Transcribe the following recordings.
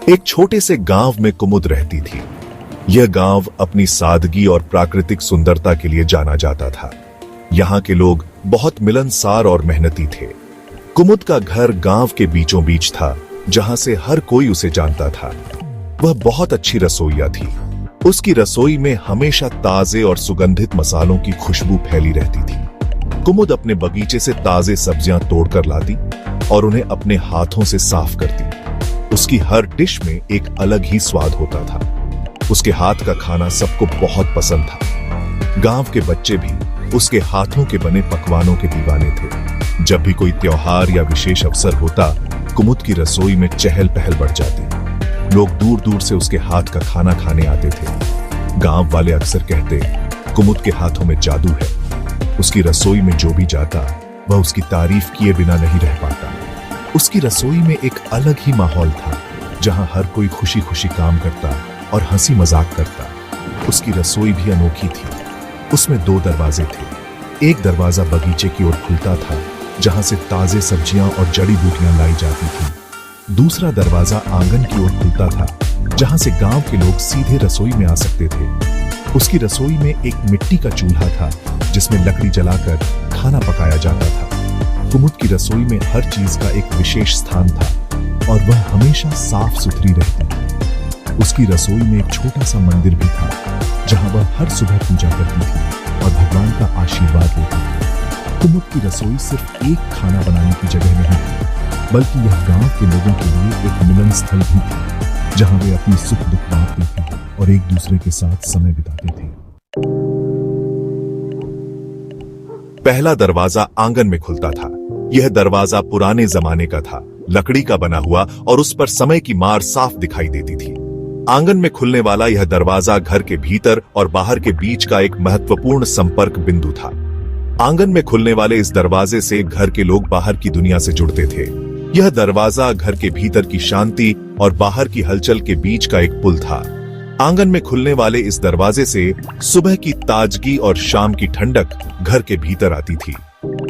एक छोटे से गांव में कुमुद रहती थी। यह गांव अपनी सादगी और प्राकृतिक सुंदरता के लिए जाना जाता था। यहाँ के लोग बहुत मिलनसार और मेहनती थे। कुमुद का घर गांव के बीचों बीच था, जहां से हर कोई उसे जानता था। वह बहुत अच्छी रसोइया थी। उसकी रसोई में हमेशा ताजे और सुगंधित मसालों की खुशबू फैली रहती थी। कुमुद अपने बगीचे से ताजे सब्जियां तोड़कर लाती और उन्हें अपने हाथों से साफ करती। उसकी हर डिश में एक अलग ही स्वाद होता था। उसके हाथ का खाना सबको बहुत पसंद था। गांव के बच्चे भी उसके हाथों के बने पकवानों के दीवाने थे। जब भी कोई त्योहार या विशेष अवसर होता, कुमुद की रसोई में चहल पहल बढ़ जाती। लोग दूर दूर से उसके हाथ का खाना खाने आते थे। गांव वाले अक्सर कहते, कुमुद के हाथों में जादू है। उसकी रसोई में जो भी जाता, वह उसकी तारीफ किए बिना नहीं रह पाता। उसकी रसोई में एक अलग ही माहौल था, जहां हर कोई खुशी खुशी काम करता और हंसी मजाक करता। उसकी रसोई भी अनोखी थी। उसमें 2 दरवाजे थे। एक दरवाजा बगीचे की ओर खुलता था, जहां से ताजे सब्जियां और जड़ी बूटियां लाई जाती थी। दूसरा दरवाजा आंगन की ओर खुलता था, जहां से गांव के लोग सीधे रसोई में आ सकते थे। उसकी रसोई में एक मिट्टी का चूल्हा था, जिसमें लकड़ी जलाकर खाना पकाया जाता था। कुमुद की रसोई में हर चीज का एक विशेष स्थान था और वह हमेशा साफ सुथरी रहती थी। उसकी रसोई में एक छोटा सा मंदिर भी था, जहां वह हर सुबह पूजा करती थी और भगवान का आशीर्वाद लेती थी। कुमुद की रसोई सिर्फ एक खाना बनाने की जगह नहीं थी, बल्कि यह गांव के लोगों के लिए एक मिलन स्थल भी था, जहां वे अपनी सुख दुख बांटते थे और एक दूसरे के साथ समय बिताते थे। पहला दरवाजा आंगन में खुलता था। यह दरवाजा पुराने जमाने का था, लकड़ी का बना हुआ, और उस पर समय की मार साफ दिखाई देती थी। आंगन में खुलने वाला यह दरवाजा घर के भीतर और बाहर के बीच का एक महत्वपूर्ण संपर्क बिंदु था। आंगन में खुलने वाले इस दरवाजे से घर के लोग बाहर की दुनिया से जुड़ते थे। यह दरवाजा घर के भीतर की शांति और बाहर की हलचल के बीच का एक पुल था। आंगन में खुलने वाले इस दरवाजे से सुबह की ताजगी और शाम की ठंडक घर के भीतर आती थी।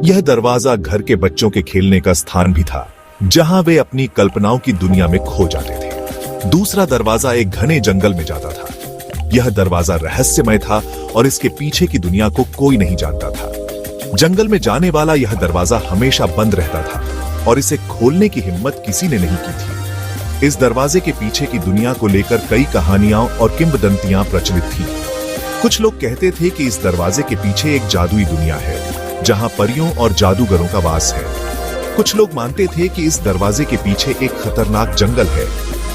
यह दरवाजा घर के बच्चों के खेलने का स्थान भी था, जहां वे अपनी कल्पनाओं की दुनिया में खो जाते थे। दूसरा दरवाजा एक घने जंगल में जाता था। यह दरवाजा रहस्यमय था और इसके पीछे की दुनिया को कोई नहीं जानता था। जंगल में जाने वाला यह दरवाजा हमेशा बंद रहता था और इसे खोलने की हिम्मत किसी ने नहीं की थी। इस दरवाजे के पीछे की दुनिया को लेकर कई कहानियां और किंवदंतियां प्रचलित थीं। कुछ लोग कहते थे कि इस दरवाजे के पीछे एक जादुई दुनिया है, जहां परियों और जादूगरों का वास है। कुछ लोग मानते थे कि इस दरवाजे के पीछे एक खतरनाक जंगल है,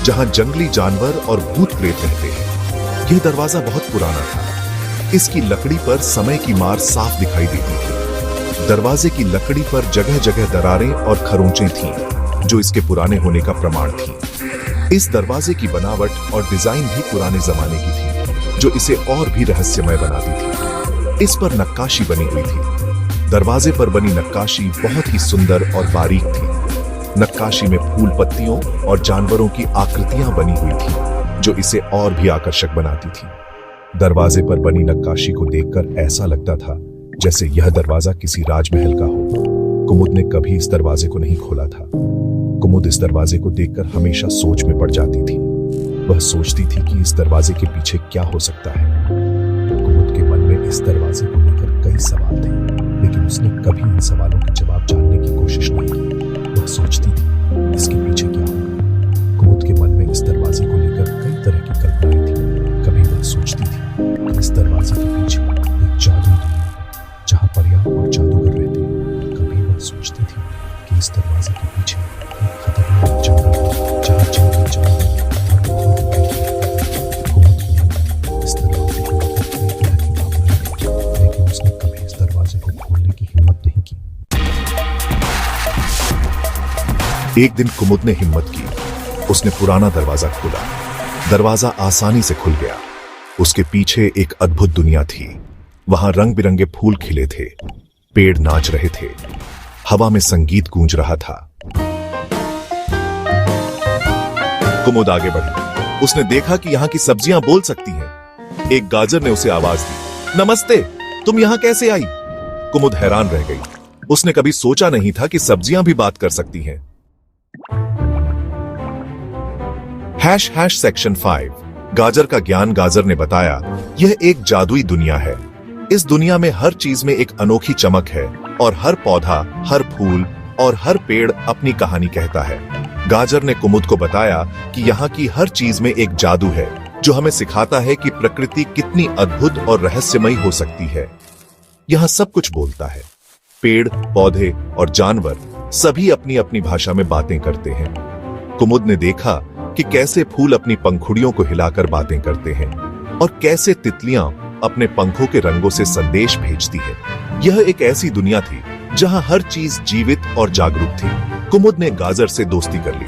जहां जंगली जानवर और भूत प्रेत रहते हैं। यह दरवाजा बहुत पुराना था। इसकी लकड़ी पर समय की मार साफ दिखाई देती थी। दरवाजे की लकड़ी पर जगह जगह दरारें और खरोंचें थीं, जो इसके पुराने होने का प्रमाण थीं। इस दरवाजे की बनावट और डिजाइन भी पुराने जमाने की थी, जो इसे और भी रहस्यमय बनाती थी। इस पर नक्काशी बनी हुई थी। दरवाजे पर बनी नक्काशी बहुत ही सुंदर और बारीक थी। नक्काशी में फूल पत्तियों और जानवरों की आकृतियां बनी हुई थी, जो इसे और भी आकर्षक बनाती थी। दरवाजे पर बनी नक्काशी को देखकर ऐसा लगता था जैसे यह दरवाजा किसी राजमहल का हो। कुमुद ने कभी इस दरवाजे को नहीं खोला था। कुमुद इस दरवाजे को देखकर हमेशा सोच में पड़ जाती थी। वह सोचती थी कि इस दरवाजे के पीछे क्या हो सकता है। कुमुद के मन में इस दरवाजे को लेकर कई सवाल थे, लेकिन उसने कभी इन सवालों के जवाब जानने की कोशिश नहीं की। वह सोचती थी, इसके पीछे क्या होगा। कुमुद के मन में इस दरवाजे को लेकर कई तरह की कल्पनाएं थी। कभी वह सोचती थी कि इस दरवाजे के पीछे एक जादू जहां परियां और जादूगर रहते हैं। कभी वह सोचती थी कि इस दरवाजे के पीछे एक खतरनाक जंगल है, जहां जंगली जानवर और भूत इस दरवाजे को लेकर कई तरह की भावनाएं थी, लेकिन उसने कभी इस दरवाजे को खोलने की हिम्मत नहीं की। एक दिन कुमुद ने हिम्मत की। उसने पुराना दरवाजा खोला। दरवाजा आसानी से खुल गया। उसके पीछे एक अद्भुत दुनिया थी। वहां रंग बिरंगे फूल खिले थे, पेड़ नाच रहे थे, हवा में संगीत गूंज रहा था। कुमुद आगे बढ़ी। उसने देखा कि यहाँ की सब्जियां बोल सकती हैं। एक गाजर ने उसे आवाज दी, नमस्ते, तुम यहाँ कैसे आई? कुमुद हैरान रह गई। उसने कभी सोचा नहीं था कि सब्जियां भी बात कर सकती हैं। सेक्शन 5 गाजर का ज्ञान। गाजर ने बताया, यह एक जादुई दुनिया है। इस दुनिया में हर चीज में एक अनोखी चमक है और हर पौधा, हर फूल और हर पेड़ अपनी कहानी कहता है। गाजर ने कुमुद को बताया कि यहाँ की हर चीज में एक जादू है जो हमें सिखाता है कि प्रकृति कितनी अद्भुत और रहस्यमयी हो सकती है। यहाँ सब कुछ बोलता है। पेड़, पौधे और जानवर सभी अपनी अपनी भाषा में बातें करते हैं। कुमुद ने देखा कि कैसे फूल अपनी पंखुड़ियों को हिलाकर बातें करते हैं और कैसे तितलियां अपने पंखों के रंगों से संदेश भेजती है। यह एक ऐसी दुनिया थी जहां हर चीज जीवित और जागरूक थी। कुमुद ने गाजर से दोस्ती कर ली।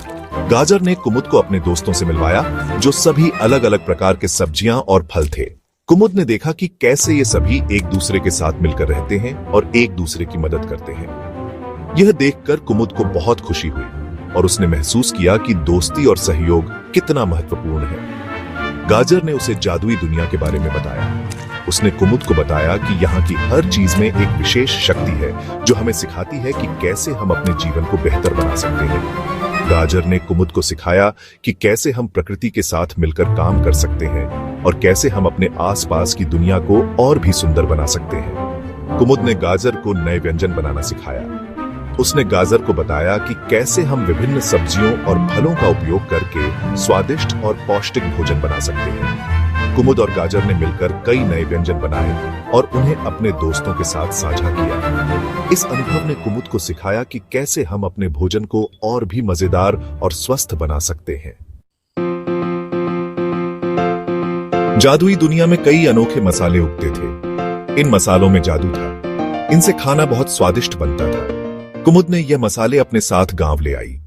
गाजर ने कुमुद को अपने दोस्तों से मिलवाया जो सभी अलग अलग प्रकार के सब्जियां और फल थे। कुमुद ने देखा कि कैसे ये सभी एक दूसरे के साथ मिलकर रहते हैं और एक दूसरे की मदद करते हैं। यह देखकर कुमुद को बहुत खुशी हुई और उसने महसूस किया कि दोस्ती और सहयोग कितना महत्वपूर्ण है। गाजर ने उसे जादुई दुनिया के बारे में बताया। उसने कुमुद को बताया कि यहाँ की हर चीज में एक विशेष शक्ति है जो हमें सिखाती है कि कैसे हम अपने जीवन को बेहतर बना सकते हैं। गाजर ने कुमुद को सिखाया कि कैसे हम प्रकृति के साथ मिलकर काम कर सकते हैं और कैसे हम अपने आसपास की दुनिया को और भी सुंदर बना सकते हैं। कुमुद ने गाजर को नए व्यंजन बनाना सिखाया। उसने गाजर को बताया कि कैसे हम विभिन्न सब्जियों और फलों का उपयोग करके स्वादिष्ट और पौष्टिक भोजन बना सकते हैं। कुमुद और गाजर ने मिलकर कई नए व्यंजन बनाए और उन्हें अपने दोस्तों के साथ साझा किया। इस अनुभव ने कुमुद को सिखाया कि कैसे हम अपने भोजन को और भी मजेदार और स्वस्थ बना सकते हैं। जादुई दुनिया में कई अनोखे मसाले उगते थे। इन मसालों में जादू था। इनसे खाना बहुत स्वादिष्ट बनता था। कुमुद ने यह मसाले अपने साथ गांव ले आई।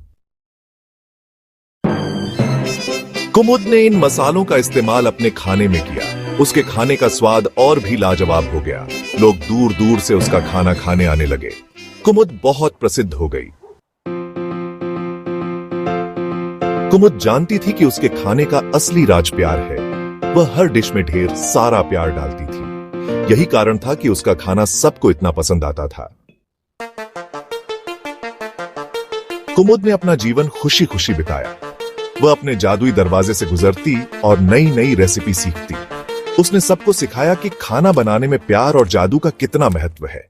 कुमुद ने इन मसालों का इस्तेमाल अपने खाने में किया। उसके खाने का स्वाद और भी लाजवाब हो गया। लोग दूर दूर से उसका खाना खाने आने लगे। कुमुद बहुत प्रसिद्ध हो गई। कुमुद जानती थी कि उसके खाने का असली राज प्यार है। वह हर डिश में ढेर सारा प्यार डालती थी। यही कारण था कि उसका खाना सबको इतना पसंद आता था। कुमुद ने अपना जीवन खुशी खुशी बिताया। वह अपने जादुई दरवाजे से गुजरती और नई नई रेसिपी सीखती। उसने सबको सिखाया कि खाना बनाने में प्यार और जादू का कितना महत्व है।